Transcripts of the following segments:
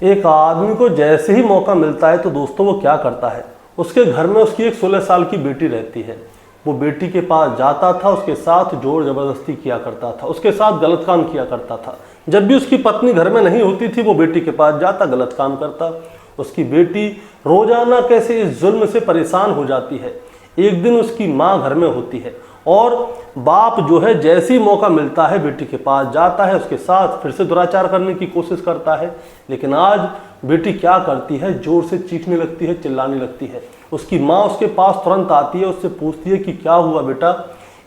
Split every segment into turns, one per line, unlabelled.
एक आदमी को जैसे ही मौका मिलता है तो दोस्तों वो क्या करता है, उसके घर में उसकी एक 16 साल की बेटी रहती है। वो बेटी के पास जाता था, उसके साथ जोर जबरदस्ती किया करता था, उसके साथ गलत काम किया करता था। जब भी उसकी पत्नी घर में नहीं होती थी वो बेटी के पास जाता, गलत काम करता। उसकी बेटी रोजाना कैसे इस जुल्म से परेशान हो जाती है। एक दिन उसकी माँ घर में होती है और बाप जो है जैसे ही मौका मिलता है बेटी के पास जाता है, उसके साथ फिर से दुराचार करने की कोशिश करता है। लेकिन आज बेटी क्या करती है, जोर से चीखने लगती है, चिल्लाने लगती है। उसकी माँ उसके पास तुरंत आती है, उससे पूछती है कि क्या हुआ बेटा।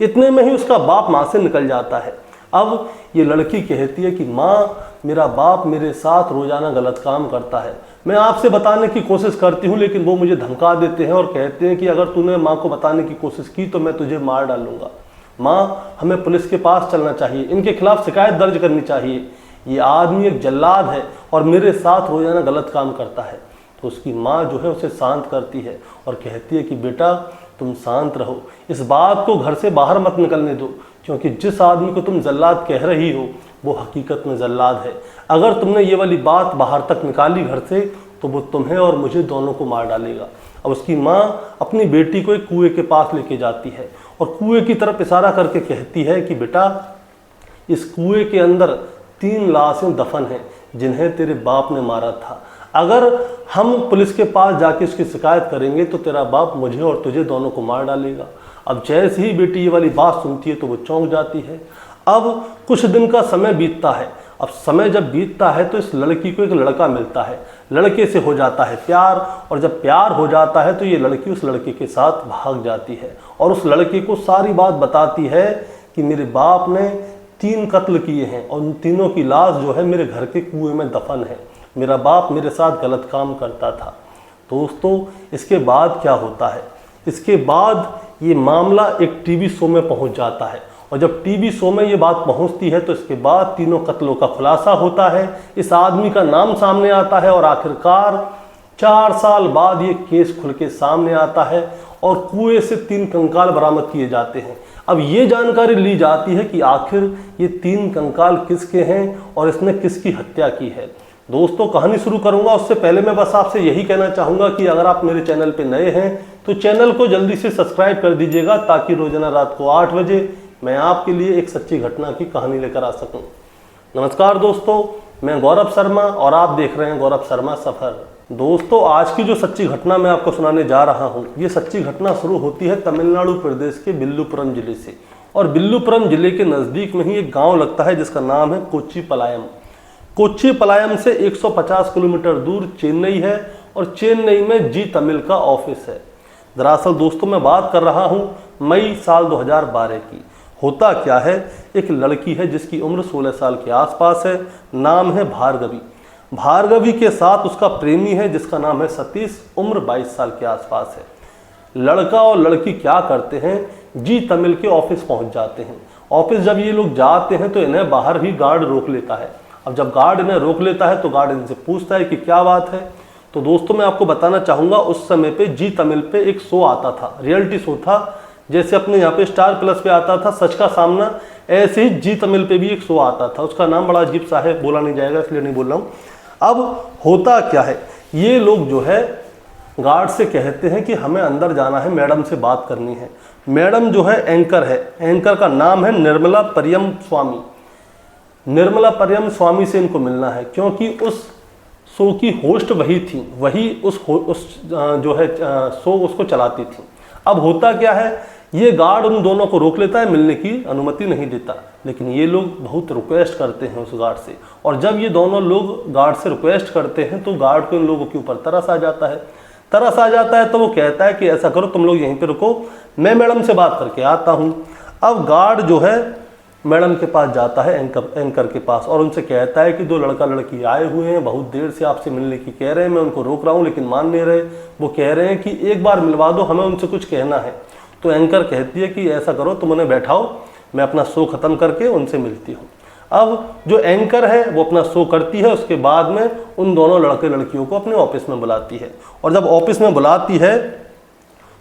इतने में ही उसका बाप माँ से निकल जाता है। अब ये लड़की कहती है कि माँ, मेरा बाप मेरे साथ रोजाना गलत काम करता है। मैं आपसे बताने की कोशिश करती हूँ लेकिन वो मुझे धमका देते हैं और कहते हैं कि अगर तूने माँ को बताने की कोशिश की तो मैं तुझे मार डालूंगा। माँ, हमें पुलिस के पास चलना चाहिए, इनके खिलाफ शिकायत दर्ज करनी चाहिए। ये आदमी एक जल्लाद है और मेरे साथ रोजाना गलत काम करता है। तो उसकी माँ जो है उसे शांत करती है और कहती है कि बेटा तुम शांत रहो, इस बात को घर से बाहर मत निकलने दो, क्योंकि जिस आदमी को तुम जल्लाद कह रही हो वो हकीकत में जल्लाद है। अगर तुमने ये वाली बात बाहर तक निकाली घर से तो वो तुम्हें और मुझे दोनों को मार डालेगा। अब उसकी माँ अपनी बेटी को एक कुएं के पास लेके जाती है और कुएं की तरफ इशारा करके कहती है कि बेटा, इस कुएं के अंदर 3 लाशें दफन हैं जिन्हें तेरे बाप ने मारा था। अगर हम पुलिस के पास जाके उसकी शिकायत करेंगे तो तेरा बाप मुझे और तुझे दोनों को मार डालेगा। अब जैसे ही बेटी ये वाली बात सुनती है तो वो चौंक जाती है। अब कुछ दिन का समय बीतता है। अब समय जब बीतता है तो इस लड़की को एक लड़का मिलता है, लड़के से हो जाता है प्यार, और जब प्यार हो जाता है तो ये लड़की उस लड़के के साथ भाग जाती है और उस लड़के को सारी बात बताती है कि मेरे बाप ने 3 कत्ल किए हैं और उन तीनों की लाश जो है मेरे घर के कुएं में दफन है। मेरा बाप मेरे साथ गलत काम करता था। दोस्तों, इसके बाद क्या होता है, इसके बाद ये मामला एक टीवी शो में पहुंच जाता है और जब टीवी शो में ये बात पहुंचती है तो इसके बाद तीनों कत्लों का खुलासा होता है, इस आदमी का नाम सामने आता है और आखिरकार 4 साल बाद ये केस खुल के सामने आता है और कुएं से 3 कंकाल बरामद किए जाते हैं। अब ये जानकारी ली जाती है कि आखिर ये 3 कंकाल किसके हैं और इसने किसकी हत्या की है। दोस्तों, कहानी शुरू करूंगा उससे पहले मैं बस आपसे यही कहना चाहूँगा कि अगर आप मेरे चैनल पे नए हैं तो चैनल को जल्दी से सब्सक्राइब कर दीजिएगा ताकि रोजाना रात को 8 बजे मैं आपके लिए एक सच्ची घटना की कहानी लेकर आ सकूं। नमस्कार दोस्तों, मैं गौरव शर्मा और आप देख रहे हैं गौरव शर्मा सफ़र। दोस्तों, आज की जो सच्ची घटना मैं आपको सुनाने जा रहा हूं, ये सच्ची घटना शुरू होती है तमिलनाडु प्रदेश के विल्लुपुरम जिले से। और विल्लुपुरम जिले के नज़दीक में ही एक गाँव लगता है जिसका नाम है कोच्चिपालयम। कोच्चिपालयम से 150 किलोमीटर दूर चेन्नई है और चेन्नई में जी तमिल का ऑफिस है। दरअसल दोस्तों, मैं बात कर रहा हूं मई साल 2012 की। होता क्या है, एक लड़की है जिसकी उम्र 16 साल के आसपास है, नाम है भार्गवी। भार्गवी के साथ उसका प्रेमी है जिसका नाम है सतीश, उम्र 22 साल के आसपास है। लड़का और लड़की क्या करते हैं, जी तमिल के ऑफिस पहुंच जाते हैं। ऑफिस जब ये लोग जाते हैं तो इन्हें बाहर ही गार्ड रोक लेता है। अब जब गार्ड इन्हें रोक लेता है तो गार्ड इनसे पूछता है कि क्या बात है। तो दोस्तों, मैं आपको बताना चाहूँगा उस समय पे जी तमिल पे एक शो आता था, रियलिटी शो था। जैसे अपने यहाँ पे स्टार प्लस पे आता था सच का सामना, ऐसे ही जी तमिल पे भी एक शो आता था। उसका नाम बड़ा अजीब सा है, बोला नहीं जाएगा इसलिए नहीं बोल रहा हूँ। अब होता क्या है, ये लोग जो है गार्ड से कहते हैं कि हमें अंदर जाना है, मैडम से बात करनी है। मैडम जो है एंकर है, एंकर का नाम है निर्मला परियम स्वामी। निर्मला परियम स्वामी से इनको मिलना है क्योंकि उस शो की होस्ट वही थी, वही उस जो है शो उसको चलाती थी। अब होता क्या है, ये गार्ड उन दोनों को रोक लेता है, मिलने की अनुमति नहीं देता। लेकिन ये लोग बहुत रिक्वेस्ट करते हैं उस गार्ड से, और जब ये दोनों लोग गार्ड से रिक्वेस्ट करते हैं तो गार्ड को इन लोगों के ऊपर तरस आ जाता है। तरस आ जाता है तो वो कहता है कि ऐसा करो, तुम लोग यहीं पे रुको, मैं मैडम से बात करके आता हूँ। अब गार्ड जो है मैडम के पास जाता है, एंकर के पास, और उनसे कहता है कि 2 लड़का लड़की आए हुए हैं, बहुत देर से आपसे मिलने की कह रहे हैं, मैं उनको रोक रहा हूँ लेकिन मान नहीं रहे। वो कह रहे हैं कि एक बार मिलवा दो, हमें उनसे कुछ कहना है। तो एंकर कहती है कि ऐसा करो, तुम उन्हें बैठाओ, मैं अपना शो ख़त्म करके उनसे मिलती हूँ। अब जो एंकर है वो अपना शो करती है, उसके बाद में उन दोनों लड़के लड़कियों को अपने ऑफिस में बुलाती है। और जब ऑफिस में बुलाती है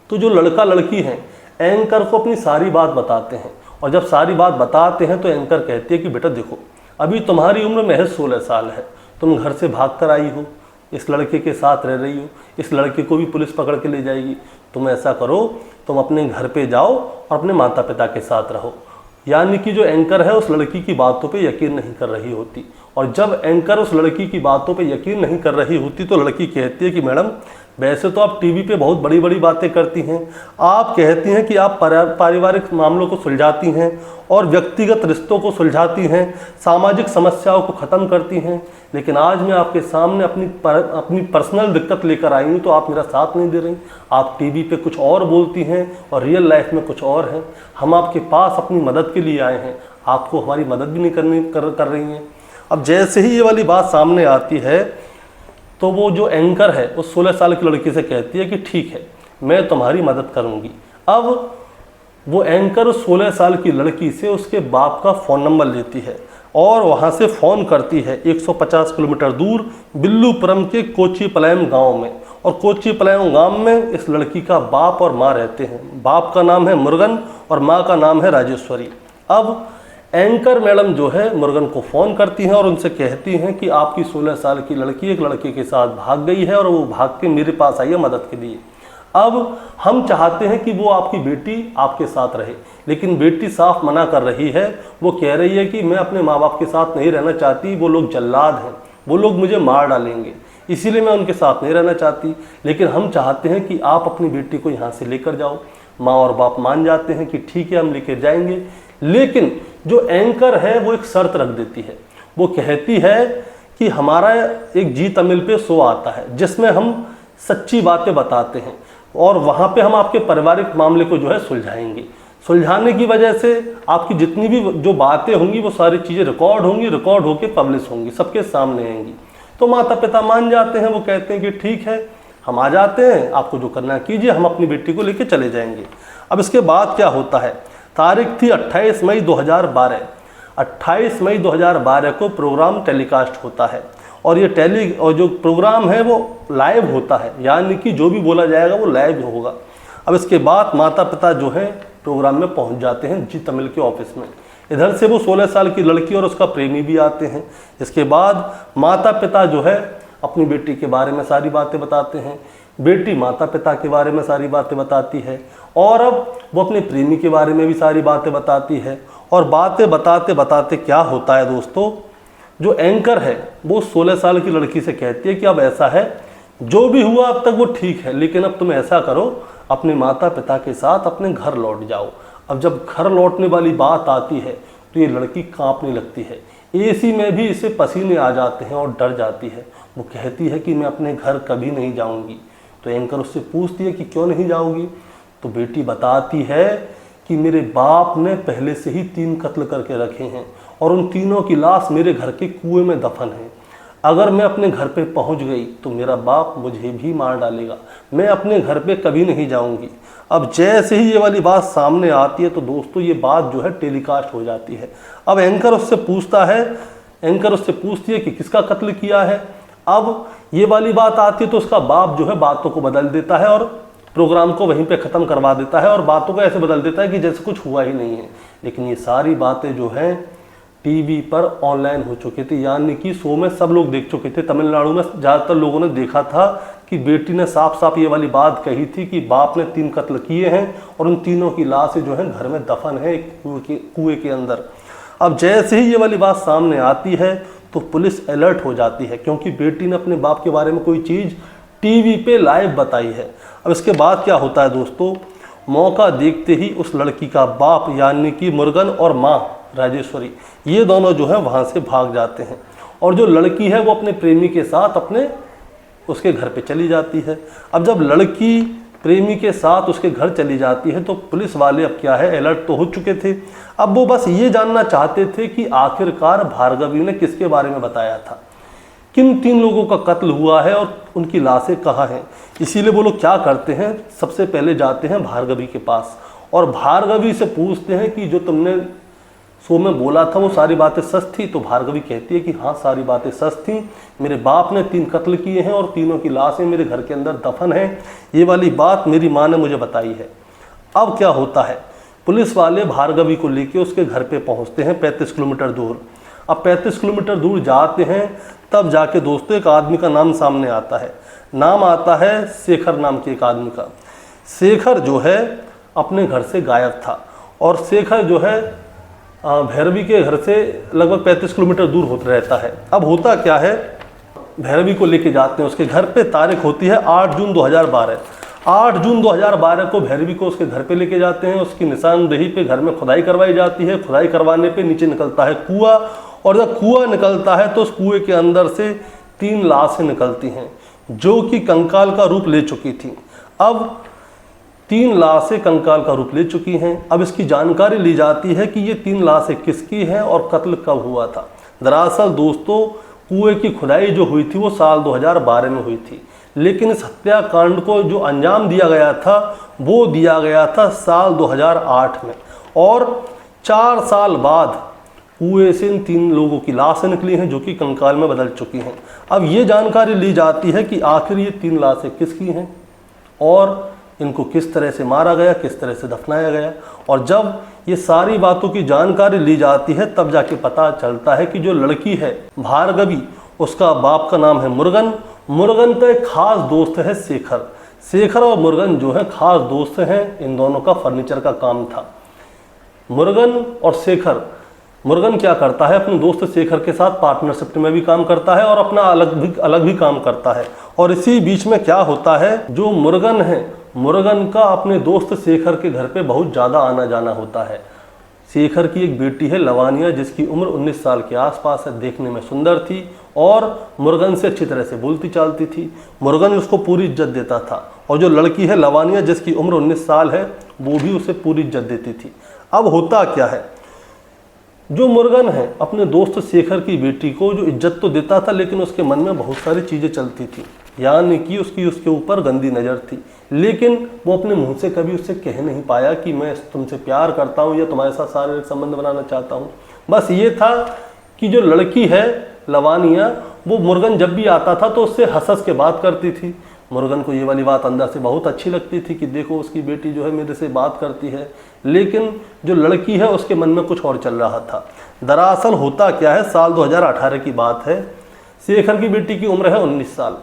तो जो लड़का लड़की हैं एंकर को अपनी सारी बात बताते हैं, और जब सारी बात बताते हैं तो एंकर कहती है कि बेटा देखो, अभी तुम्हारी उम्र महज 16 साल है, तुम घर से भाग कर आई हो, इस लड़के के साथ रह रही हो, इस लड़के को भी पुलिस पकड़ के ले जाएगी। तुम ऐसा करो, तुम अपने घर पे जाओ और अपने माता पिता के साथ रहो। यानी कि जो एंकर है उस लड़की की बातों पे यकीन नहीं कर रही होती, और जब एंकर उस लड़की की बातों पे यकीन नहीं कर रही होती तो लड़की कहती है कि मैडम, वैसे तो आप टीवी पे बहुत बड़ी बड़ी बातें करती हैं, आप कहती हैं कि आप पारिवारिक मामलों को सुलझाती हैं और व्यक्तिगत रिश्तों को सुलझाती हैं, सामाजिक समस्याओं को ख़त्म करती हैं, लेकिन आज मैं आपके सामने अपनी पर्सनल दिक्कत लेकर आई हूँ तो आप मेरा साथ नहीं दे रही। आप टीवी पे कुछ और बोलती हैं और रियल लाइफ में कुछ और हैं। हम आपके पास अपनी मदद के लिए आए हैं, आपको हमारी मदद भी नहीं कर रही हैं। अब जैसे ही ये वाली बात सामने आती है तो वो जो एंकर है उस 16 साल की लड़की से कहती है कि ठीक है, मैं तुम्हारी मदद करूंगी। अब वो एंकर उस 16 साल की लड़की से उसके बाप का फ़ोन नंबर लेती है और वहाँ से फ़ोन करती है 150 किलोमीटर दूर बिल्लूपुरम के कोच्चीपालयम गांव में। और कोच्चीपालयम गांव में इस लड़की का बाप और माँ रहते हैं। बाप का नाम है मुरुगन और माँ का नाम है राजेश्वरी। अब एंकर मैडम जो है मुरुगन को फ़ोन करती हैं और उनसे कहती हैं कि आपकी 16 साल की लड़की एक लड़के के साथ भाग गई है और वो भाग के मेरे पास आई है मदद के लिए। अब हम चाहते हैं कि वो आपकी बेटी आपके साथ रहे, लेकिन बेटी साफ मना कर रही है। वो कह रही है कि मैं अपने माँ बाप के साथ नहीं रहना चाहती, वो लोग जल्लाद हैं, वो लोग मुझे मार डालेंगे, इसीलिए मैं उनके साथ नहीं रहना चाहती। लेकिन हम चाहते हैं कि आप अपनी बेटी को यहाँ से लेकर जाओ। माँ और बाप मान जाते हैं कि ठीक है, हम लेकर जाएंगे। लेकिन जो एंकर है वो एक शर्त रख देती है। वो कहती है कि हमारा एक जी तमिल पे शो आता है जिसमें हम सच्ची बातें बताते हैं और वहाँ पे हम आपके पारिवारिक मामले को जो है सुलझाएंगे। सुलझाने की वजह से आपकी जितनी भी जो बातें होंगी वो सारी चीज़ें रिकॉर्ड होंगी, रिकॉर्ड होकर पब्लिश होंगी, सबके सामने आएंगी। तो माता पिता मान जाते हैं। वो कहते हैं कि ठीक है, हम आ जाते हैं, आपको जो करना कीजिए, हम अपनी बेटी को लेके चले जाएंगे। अब इसके बाद क्या होता है, तारीख थी 28 मई 2012। 28 मई 2012 को प्रोग्राम टेलीकास्ट होता है और ये और जो प्रोग्राम है वो लाइव होता है, यानी कि जो भी बोला जाएगा वो लाइव होगा। अब इसके बाद माता पिता जो है प्रोग्राम में पहुंच जाते हैं जी तमिल के ऑफिस में। इधर से वो 16 साल की लड़की और उसका प्रेमी भी आते हैं। इसके बाद माता पिता जो है अपनी बेटी के बारे में सारी बातें बताते हैं, बेटी माता पिता के बारे में सारी बातें बताती है और अब वो अपने प्रेमी के बारे में भी सारी बातें बताती है। और बातें बताते बताते क्या होता है दोस्तों, जो एंकर है वो 16 साल की लड़की से कहती है कि अब ऐसा है, जो भी हुआ अब तक वो ठीक है, लेकिन अब तुम ऐसा करो, अपने माता पिता के साथ अपने घर लौट जाओ। अब जब घर लौटने वाली बात आती है तो ये लड़की कांपने लगती है, एसी में भी इसे पसीने आ जाते हैं और डर जाती है। वो कहती है कि मैं अपने घर कभी नहीं जाऊंगी। तो एंकर उससे पूछती है कि क्यों नहीं जाओगी, तो बेटी बताती है कि मेरे बाप ने पहले से ही 3 कत्ल करके रखे हैं और उन तीनों की लाश मेरे घर के कुएं में दफन है। अगर मैं अपने घर पे पहुंच गई तो मेरा बाप मुझे भी मार डालेगा, मैं अपने घर पे कभी नहीं जाऊंगी। अब जैसे ही ये वाली बात सामने आती है तो दोस्तों ये बात जो है टेलीकास्ट हो जाती है। अब एंकर उससे पूछती है कि किसका कत्ल किया है। अब ये वाली बात आती है तो उसका बाप जो है बातों को बदल देता है और प्रोग्राम को वहीं पे ख़त्म करवा देता है और बातों को ऐसे बदल देता है कि जैसे कुछ हुआ ही नहीं है। लेकिन ये सारी बातें जो हैं टीवी पर ऑनलाइन हो चुकी थी, यानी कि शो में सब लोग देख चुके थे। तमिलनाडु में ज़्यादातर लोगों ने देखा था कि बेटी ने साफ साफ ये वाली बात कही थी कि बाप ने 3 कत्ल किए हैं और उन तीनों की लाशें जो हैं घर में दफन है एक कुएं के अंदर। अब जैसे ही ये वाली बात सामने आती है तो पुलिस अलर्ट हो जाती है, क्योंकि बेटी ने अपने बाप के बारे में कोई चीज़ टीवी पे लाइव बताई है। अब इसके बाद क्या होता है दोस्तों, मौका देखते ही उस लड़की का बाप यानी कि मुरुगन और माँ राजेश्वरी, ये दोनों जो है वहाँ से भाग जाते हैं और जो लड़की है वो अपने प्रेमी के साथ उसके घर पे चली जाती है। अब जब लड़की प्रेमी के साथ उसके घर चली जाती है तो पुलिस वाले अब क्या है, अलर्ट तो हो चुके थे। अब वो बस ये जानना चाहते थे कि आखिरकार भार्गवी ने किसके बारे में बताया था, किन 3 लोगों का कत्ल हुआ है और उनकी लाशें कहाँ हैं। इसीलिए वो लोग क्या करते हैं, सबसे पहले जाते हैं भार्गवी के पास और भार्गवी से पूछते हैं कि जो तुमने शो में बोला था वो सारी बातें सच थी। तो भार्गवी कहती है कि हाँ सारी बातें सच थी, मेरे बाप ने 3 कत्ल किए हैं और तीनों की लाशें मेरे घर के अंदर दफन है, ये वाली बात मेरी माँ ने मुझे बताई है। अब क्या होता है, पुलिस वाले भार्गवी को लेके उसके घर पे पहुंचते हैं 35 किलोमीटर दूर। अब 35 किलोमीटर दूर जाते हैं, तब जाके दोस्तों एक आदमी का नाम सामने आता है। नाम आता है शेखर नाम के एक आदमी का। शेखर जो है अपने घर से गायब था, और शेखर जो है भैरवी के घर से लगभग 35 किलोमीटर दूर होता रहता है। अब होता क्या है, भैरवी को लेके जाते हैं उसके घर पे। तारीख होती है 8 जून 2012। 8 जून 2012 को भैरवी को उसके घर पे लेके जाते हैं। उसकी निशानदेही पे घर में खुदाई करवाई जाती है। खुदाई करवाने पे नीचे निकलता है कुआं, और जब कुआं निकलता है तो उस कुएं के अंदर से 3 लाशें निकलती हैं जो कि कंकाल का रूप ले चुकी थी। अब 3 लाशें कंकाल का रूप ले चुकी हैं। अब इसकी जानकारी ली जाती है कि ये 3 लाशें किसकी हैं और कत्ल कब हुआ था। दरअसल दोस्तों कुएं की खुदाई जो हुई थी वो साल 2012 में हुई थी, लेकिन इस हत्याकांड को जो अंजाम दिया गया था वो दिया गया था साल 2008 में, और 4 साल बाद कुएं से इन 3 लोगों की लाशें निकली हैं जो कि कंकाल में बदल चुकी हैं। अब ये जानकारी ली जाती है कि आखिर ये 3 लाशें किसकी हैं और इनको किस तरह से मारा गया, किस तरह से दफनाया गया। और जब ये सारी बातों की जानकारी ली जाती है तब जाके पता चलता है कि जो लड़की है भार्गवी, उसका बाप का नाम है मुरुगन। मुरुगन का एक खास दोस्त है शेखर। शेखर और मुरुगन जो है खास दोस्त हैं। इन दोनों का फर्नीचर का काम था। मुरुगन और शेखर, मुरुगन क्या करता है, अपने दोस्त शेखर के साथ पार्टनरशिप में भी काम करता है और अपना अलग भी काम करता है। और इसी बीच में क्या होता है, जो मुरुगन है, मुरुगन का अपने दोस्त शेखर के घर पे बहुत ज़्यादा आना जाना होता है। शेखर की एक बेटी है लवानिया, जिसकी उम्र 19 साल के आसपास है। देखने में सुंदर थी और मुरुगन से अच्छी तरह से बोलती चालती थी। मुरुगन उसको पूरी इज्जत देता था, और जो लड़की है लवानिया जिसकी उम्र 19 साल है वो भी उसे पूरी इज्जत देती थी। अब होता क्या है, जो मुरुगन है अपने दोस्त शेखर की बेटी को जो इज्जत तो देता था, लेकिन उसके मन में बहुत सारी चीज़ें चलती थी, यानी कि उसकी उसके ऊपर गंदी नज़र थी। लेकिन वो अपने मुंह से कभी उससे कह नहीं पाया कि मैं तुमसे प्यार करता हूँ या तुम्हारे साथ शारीरिक संबंध बनाना चाहता हूँ। बस ये था कि जो लड़की है लवानिया, वो मुरुगन जब भी आता था तो उससे हंस के बात करती थी। मुरुगन को ये वाली बात अंदर से बहुत अच्छी लगती थी कि देखो उसकी बेटी जो है मेरे से बात करती है। लेकिन जो लड़की है उसके मन में कुछ और चल रहा था। दरअसल होता क्या है, साल 2018 की बात है। शेखर की बेटी की उम्र है 19 साल।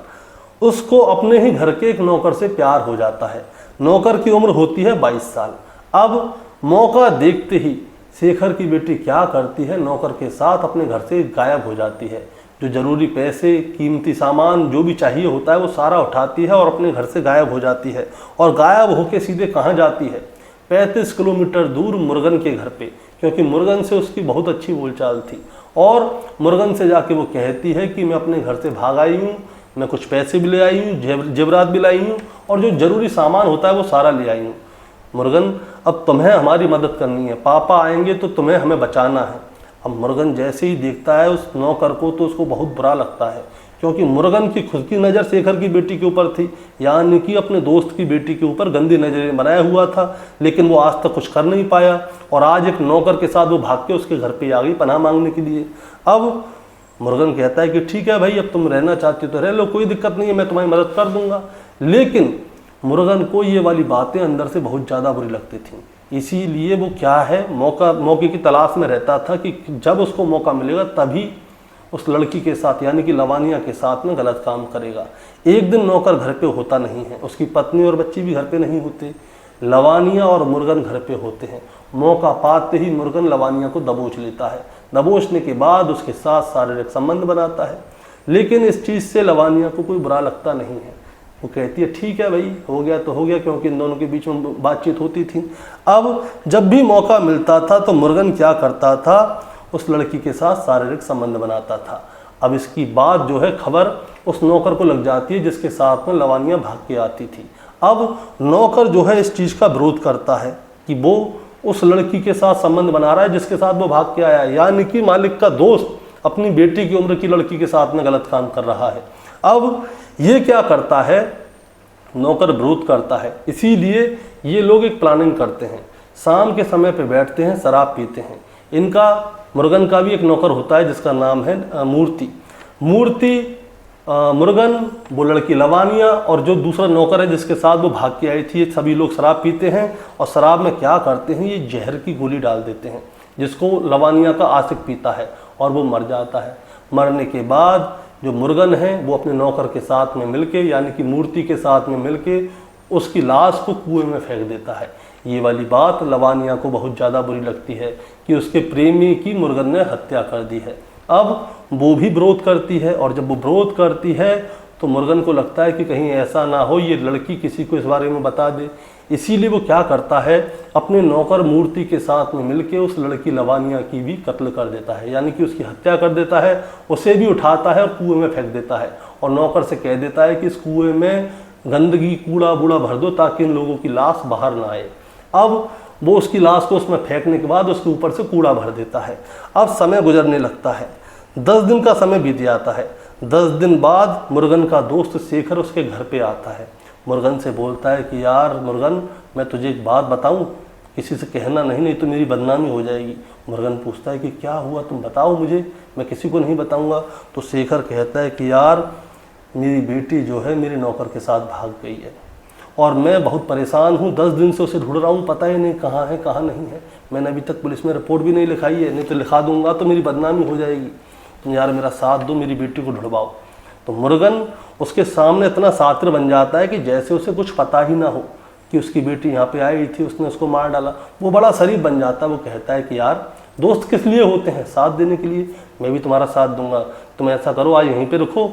उसको अपने ही घर के एक नौकर से प्यार हो जाता है। नौकर की उम्र होती है 22 साल। अब मौका देखते ही शेखर की बेटी क्या करती है, नौकर के साथ अपने घर से गायब हो जाती है। जो ज़रूरी पैसे, कीमती सामान जो भी चाहिए होता है वो सारा उठाती है और अपने घर से गायब हो जाती है। और गायब होके सीधे कहाँ जाती है, 35 किलोमीटर दूर मुरुगन के घर पे, क्योंकि मुरुगन से उसकी बहुत अच्छी बोलचाल थी। और मुरुगन से जाके वो कहती है कि मैं अपने घर से भाग आई हूँ, मैं कुछ पैसे भी ले आई हूँ, जेवरात भी लाई हूँ, और जो ज़रूरी सामान होता है वो सारा ले आई हूँ। मुरुगन, अब तुम्हें हमारी मदद करनी है, पापा आएंगे तो तुम्हें हमें बचाना है। अब मुरुगन जैसे ही देखता है उस नौकर को तो उसको बहुत बुरा लगता है, क्योंकि मुरुगन की खुद की नज़र शेखर की बेटी के ऊपर थी, यानी कि अपने दोस्त की बेटी के ऊपर गंदी नज़रें बनाया हुआ था। लेकिन वो आज तक कुछ कर नहीं पाया, और आज एक नौकर के साथ वो भाग के उसके घर पे आ गई पनाह मांगने के लिए। अब मुरुगन कहता है कि ठीक है भाई, अब तुम रहना चाहती तो रह लो, कोई दिक्कत नहीं है, मैं तुम्हारी मदद कर दूंगा। लेकिन मुरुगन को ये वाली बातें अंदर से बहुत ज़्यादा बुरी लगती थी। इसीलिए वो क्या है, मौके की तलाश में रहता था कि जब उसको मौका मिलेगा तभी उस लड़की के साथ यानी कि लवानिया के साथ में गलत काम करेगा। एक दिन नौकर घर पे होता नहीं है, उसकी पत्नी और बच्ची भी घर पे नहीं होते, लवानिया और मुरुगन घर पे होते हैं। मौका पाते ही मुरुगन लवानिया को दबोच लेता है। दबोचने के बाद उसके साथ शारीरिक संबंध बनाता है। लेकिन इस चीज़ से लवानिया को कोई बुरा लगता नहीं है। वो कहती है ठीक है भाई, हो गया तो हो गया, क्योंकि इन दोनों के बीच में बातचीत होती थी। अब जब भी मौका मिलता था तो मुरुगन क्या करता था, उस लड़की के साथ शारीरिक संबंध बनाता था। अब इसकी बात जो है खबर उस नौकर को लग जाती है जिसके साथ में लवानिया भाग के आती थी। अब नौकर जो है इस चीज़ का विरोध करता है कि वो उस लड़की के साथ संबंध बना रहा है जिसके साथ वो भाग के आया, यानी कि मालिक का दोस्त अपनी बेटी की उम्र की लड़की के साथ में गलत काम कर रहा है। अब ये क्या करता है, नौकर विरोध करता है। इसीलिए ये लोग एक प्लानिंग करते हैं, शाम के समय पे बैठते हैं, शराब पीते हैं। इनका मुरुगन का भी एक नौकर होता है जिसका नाम है मूर्ति। मुरुगन, वो लड़की लवानिया और जो दूसरा नौकर है जिसके साथ वो भाग के आई थी, ये सभी लोग शराब पीते हैं। और शराब में क्या करते हैं, ये जहर की गोली डाल देते हैं जिसको लवानिया का आशिक पीता है, और वो मर जाता है। मरने के बाद जो मुर्गन है वो अपने नौकर के साथ में मिलके, यानी कि मूर्ति के साथ में मिलके उसकी लाश को कुएं में फेंक देता है। ये वाली बात लवानिया को बहुत ज़्यादा बुरी लगती है कि उसके प्रेमी की मुर्गन ने हत्या कर दी है। अब वो भी विरोध करती है, और जब वो विरोध करती है तो मुर्गन को लगता है कि कहीं ऐसा ना हो ये लड़की किसी को इस बारे में बता दे। इसीलिए वो क्या करता है, अपने नौकर मूर्ति के साथ में मिलके उस लड़की लवानिया की भी कत्ल कर देता है, यानी कि उसकी हत्या कर देता है। उसे भी उठाता है और कुएं में फेंक देता है, और नौकर से कह देता है कि इस कुएं में गंदगी कूड़ा बूड़ा भर दो ताकि इन लोगों की लाश बाहर ना आए। अब वो उसकी लाश को उसमें फेंकने के बाद उसके ऊपर से कूड़ा भर देता है। अब समय गुजरने लगता है, 10 दिन का समय बीत जाता है। 10 दिन बाद मुर्गन का दोस्त शेखर उसके घर पे आता है। मुर्गन से बोलता है कि यार मुर्गन, मैं तुझे एक बात बताऊं, किसी से कहना नहीं तो मेरी बदनामी हो जाएगी। मुर्गन पूछता है कि क्या हुआ, तुम बताओ मुझे, मैं किसी को नहीं बताऊंगा। तो शेखर कहता है कि यार मेरी बेटी जो है मेरे नौकर के साथ भाग गई है, और मैं बहुत परेशान हूँ। 10 दिन से उसे ढूंढ रहा हूँ, पता ही नहीं कहाँ है कहाँ नहीं है। मैंने अभी तक पुलिस में रिपोर्ट भी नहीं लिखाई है, नहीं तो लिखा दूंगा तो मेरी बदनामी हो जाएगी। तुम यार मेरा साथ दो, मेरी बेटी को ढूंढवाओ। तो मुर्गन उसके सामने इतना सातिर बन जाता है कि जैसे उसे कुछ पता ही ना हो कि उसकी बेटी यहाँ पे आई थी, उसने उसको मार डाला। वो बड़ा शरीफ बन जाता है। वो कहता है कि यार दोस्त किस लिए होते हैं, साथ देने के लिए। मैं भी तुम्हारा साथ दूंगा। तुम ऐसा करो, आज यहीं पे रुको,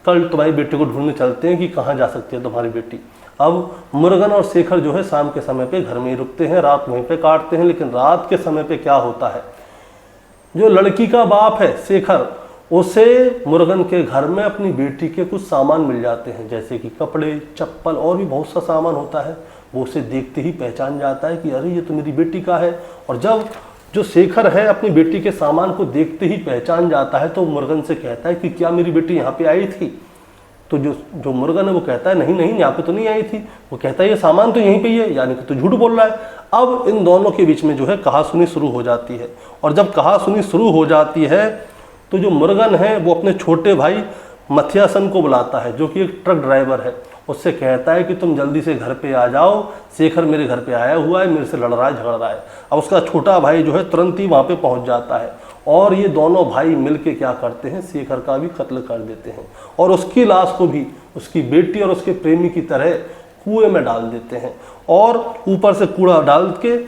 कल तुम्हारी बेटी को ढूंढने चलते हैं कि कहाँ जा सकती है तुम्हारी बेटी। अब मुर्गन और शेखर जो है शाम के समय पे घर में ही रुकते हैं, रात वहीं पे काटते हैं। लेकिन रात के समय पे क्या होता है, जो लड़की का बाप है शेखर, उसे मुर्गन के घर में अपनी बेटी के कुछ सामान मिल जाते हैं, जैसे कि कपड़े, चप्पल और भी बहुत सा सामान होता है। वो उसे देखते ही पहचान जाता है कि अरे ये तो मेरी बेटी का है। और जब जो शेखर है अपनी बेटी के सामान को देखते ही पहचान जाता है तो मुर्गन से कहता है कि क्या मेरी बेटी यहाँ पे आई थी। तो जो मुर्गन है वो कहता है नहीं नहीं, यहाँ पे तो नहीं आई थी। वो कहता है ये सामान तो यहीं पे ही है, यानी कि तू झूठ बोल रहा है। अब इन दोनों के बीच में जो है कहासुनी शुरू हो जाती है, और जब कहासुनी शुरू हो जाती है तो जो मुर्गन है वो अपने छोटे भाई मथियासन को बुलाता है, जो कि एक ट्रक ड्राइवर है। उससे कहता है कि तुम जल्दी से घर पे आ जाओ, शेखर मेरे घर पे आया हुआ है, मेरे से लड़ रहा है, झगड़ रहा है। अब उसका छोटा भाई जो है तुरंत ही वहाँ पे पहुँच जाता है, और ये दोनों भाई मिलके क्या करते हैं, शेखर का भी कत्ल कर देते हैं, और उसकी लाश को भी उसकी बेटी और उसके प्रेमी की तरह कुएं में डाल देते हैं, और ऊपर से कूड़ा डाल के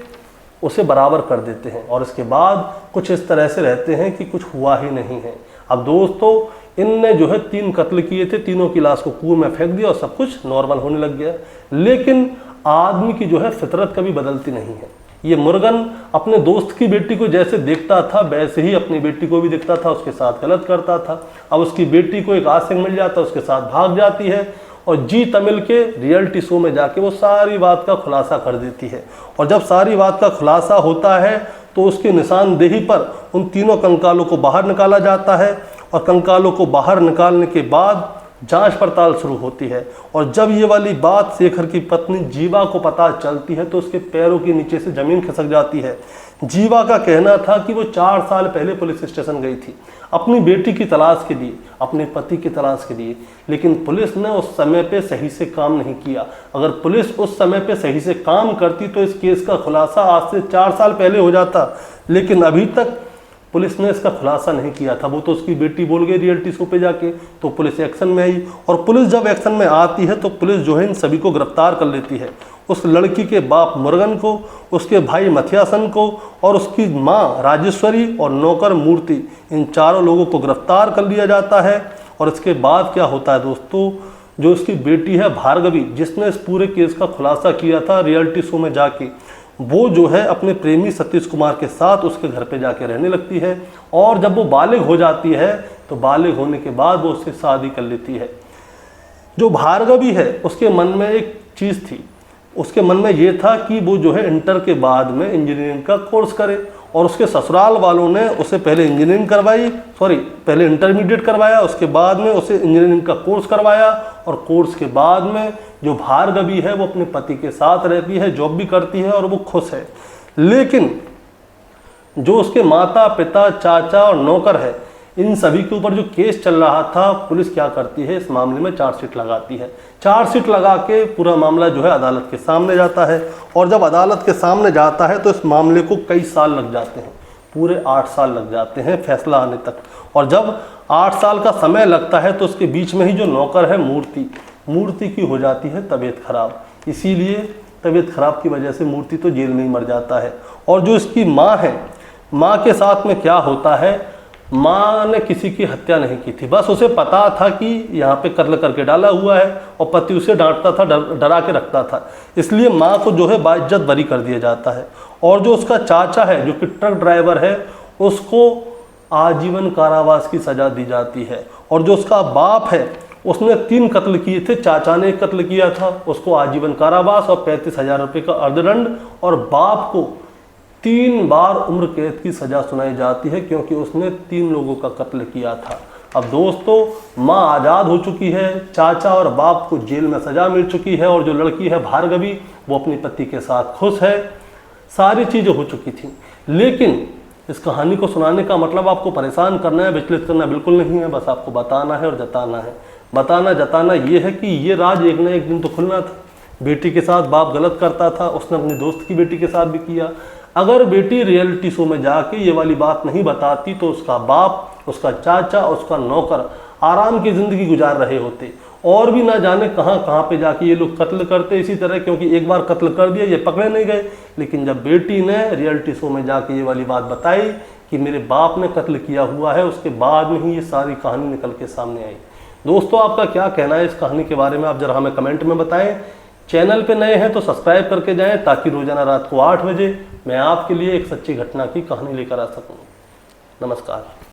उसे बराबर कर देते हैं। और इसके बाद कुछ इस तरह से रहते हैं कि कुछ हुआ ही नहीं है। अब दोस्तों इनने जो है 3 कत्ल किए थे, तीनों की लाश को कुएं में फेंक दिया और सब कुछ नॉर्मल होने लग गया। लेकिन आदमी की जो है फितरत कभी बदलती नहीं है। ये मुर्गन अपने दोस्त की बेटी को जैसे देखता था वैसे ही अपनी बेटी को भी देखता था, उसके साथ गलत करता था। अब उसकी बेटी को एक आशिक मिल जाता है, उसके साथ भाग जाती है, और जी तमिल के रियलिटी शो में जाके वो सारी बात का खुलासा कर देती है। और जब सारी बात का खुलासा होता है तो उसकी निशानदेही पर उन तीनों कंकालों को बाहर निकाला जाता है, और कंकालों को बाहर निकालने के बाद जांच पड़ताल शुरू होती है। और जब ये वाली बात शेखर की पत्नी जीवा को पता चलती है तो उसके पैरों के नीचे से जमीन खिसक जाती है। जीवा का कहना था कि वो 4 साल पहले पुलिस स्टेशन गई थी अपनी बेटी की तलाश के लिए, अपने पति की तलाश के लिए, लेकिन पुलिस ने उस समय पे सही से काम नहीं किया। अगर पुलिस उस समय पे सही से काम करती तो इस केस का खुलासा आज से 4 साल पहले हो जाता, लेकिन अभी तक पुलिस ने इसका खुलासा नहीं किया था। वो तो उसकी बेटी बोल गई रियलिटी शो पे जाके, तो पुलिस एक्शन में आई, और पुलिस जब एक्शन में आती है तो पुलिस जो है इन सभी को गिरफ्तार कर लेती है। उस लड़की के बाप मुर्गन को, उसके भाई मथियासन को, और उसकी माँ राजेश्वरी और नौकर मूर्ति, इन चारों लोगों को गिरफ्तार कर लिया जाता है। और इसके बाद क्या होता है दोस्तों, जो उसकी बेटी है भार्गवी, जिसने इस पूरे केस का खुलासा किया था रियलिटी शो में जाके, वो जो है अपने प्रेमी सतीश कुमार के साथ उसके घर पे जाके रहने लगती है। और जब वो बालिग हो जाती है तो बालिग होने के बाद वो उससे शादी कर लेती है। जो भार्गवी है उसके मन में एक चीज़ थी, उसके मन में ये था कि वो जो है इंटर के बाद में इंजीनियरिंग का कोर्स करे, और उसके ससुराल वालों ने उसे पहले इंजीनियरिंग करवाई, पहले इंटरमीडिएट करवाया, उसके बाद में उसे इंजीनियरिंग का कोर्स करवाया। और कोर्स के बाद में जो भार्गवी है वो अपने पति के साथ रहती है, जॉब भी करती है और वो खुश है। लेकिन जो उसके माता पिता, चाचा और नौकर है, इन सभी के ऊपर जो केस चल रहा था, पुलिस क्या करती है, इस मामले में चार्जशीट लगाती है। चार्जशीट लगा के पूरा मामला जो है अदालत के सामने जाता है, और जब अदालत के सामने जाता है तो इस मामले को कई साल लग जाते हैं। पूरे 8 साल लग जाते हैं फैसला आने तक। और जब 8 साल का समय लगता है तो उसके बीच में ही जो नौकर है मूर्ति की हो जाती है तबीयत खराब। इसीलिए तबीयत खराब की वजह से मूर्ति तो जेल में ही मर जाता है। और जो इसकी माँ है, माँ के साथ में क्या होता है, माँ ने किसी की हत्या नहीं की थी, बस उसे पता था कि यहाँ पे कत्ल करके डाला हुआ है और पति उसे डांटता था, डरा के रखता था, इसलिए माँ को जो है बाइज्जत बरी कर दिया जाता है। और जो उसका चाचा है जो कि ट्रक ड्राइवर है, उसको आजीवन कारावास की सजा दी जाती है। और जो उसका बाप है उसने 3 कत्ल किए थे, चाचा ने 1 कत्ल किया था, उसको आजीवन कारावास और 35,000 रुपये का अर्धदंड, और बाप को 3 बार उम्र कैद की सजा सुनाई जाती है क्योंकि उसने 3 लोगों का कत्ल किया था। अब दोस्तों माँ आज़ाद हो चुकी है, चाचा और बाप को जेल में सजा मिल चुकी है, और जो लड़की है भार्गवी वो अपने पति के साथ खुश है, सारी चीज़ें हो चुकी थी। लेकिन इस कहानी को सुनाने का मतलब आपको परेशान करना है, विचलित करना बिल्कुल नहीं है, बस आपको बताना है और जताना है। बताना जताना ये है कि ये राज एक न एक दिन तो खुलना था। बेटी के साथ बाप गलत करता था, उसने अपनी दोस्त की बेटी के साथ भी किया। अगर बेटी रियलिटी शो में जाके ये वाली बात नहीं बताती तो उसका बाप, उसका चाचा, उसका नौकर आराम की ज़िंदगी गुजार रहे होते, और भी ना जाने कहाँ कहाँ पे जाके ये लोग कत्ल करते इसी तरह, क्योंकि एक बार कत्ल कर दिया, ये पकड़े नहीं गए। लेकिन जब बेटी ने रियलिटी शो में जाके ये वाली बात बताई कि मेरे बाप ने कत्ल किया हुआ है, उसके बाद में ही ये सारी कहानी निकल के सामने आई। दोस्तों आपका क्या कहना है इस कहानी के बारे में, आप जरा हमें कमेंट में बताएं। चैनल पे नए हैं तो सब्सक्राइब करके जाएं ताकि रोजाना रात को 8 बजे मैं आपके लिए एक सच्ची घटना की कहानी लेकर आ सकूं। नमस्कार।